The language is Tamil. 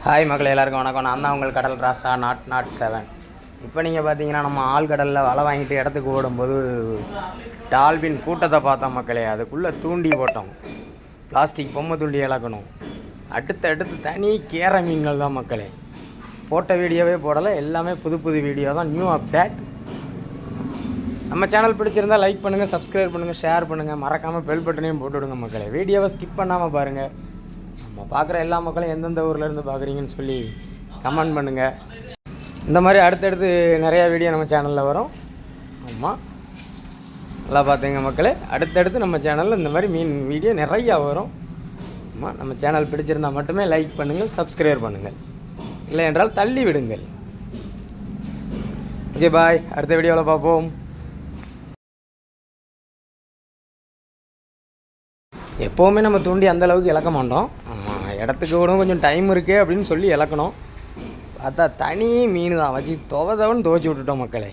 ஹாய் மக்களே, எல்லாருக்கும் வணக்கம். நான் தான் உங்கள் கடல் ராசா நாட் 7. இப்போ நீங்கள் பார்த்தீங்கன்னா நம்ம ஆழ்கடலில் வலை வாங்கிட்டு இடத்துக்கு ஓடும்போது டால்பின் கூட்டத்தை பார்த்தோம் மக்களே. அதுக்குள்ளே தூண்டி போட்டோம், பிளாஸ்டிக் பொம்மை தூண்டி இழக்கணும். அடுத்து தனி கேர மீன்கள் தான் மக்களே. போட்ட வீடியோவே போடலை, எல்லாமே புது வீடியோ தான், நியூ அப்டேட். நம்ம சேனல் பிடிச்சிருந்தால் லைக் பண்ணுங்கள், சப்ஸ்கிரைப் பண்ணுங்கள், ஷேர் பண்ணுங்கள், மறக்காமல் பெல் பட்டனையும் போட்டு விடுங்க மக்களே. வீடியோவை ஸ்கிப் பண்ணாமல் பாருங்கள். நம்ம பார்க்குற எல்லா மக்களும் எந்தெந்த ஊர்லேருந்து பார்க்குறீங்கன்னு சொல்லி கமெண்ட் பண்ணுங்கள். இந்த மாதிரி அடுத்தடுத்து நிறையா வீடியோ நம்ம சேனலில் வரும். ஆமாம், நல்லா பார்த்துங்க மக்களே. அடுத்தடுத்து நம்ம சேனலில் இந்த மாதிரி மீன் வீடியோ நிறையா வரும். ஆமாம், நம்ம சேனல் பிடிச்சிருந்தால் மட்டுமே லைக் பண்ணுங்கள், சப்ஸ்கிரைப் பண்ணுங்கள், இல்லை என்றால் தள்ளி விடுங்கள். ஓகே பாய், அடுத்த வீடியோவில் பார்ப்போம். எப்போவுமே நம்ம தூண்டி அந்தளவுக்கு இழக்க மாட்டோம். இடத்துக்கு கூட கொஞ்சம் டைம் இருக்குது அப்படின்னு சொல்லி இழக்கணும். பார்த்தா தனி மீன் தான் வச்சு துவச்சி விட்டுட்டோம் மக்களே.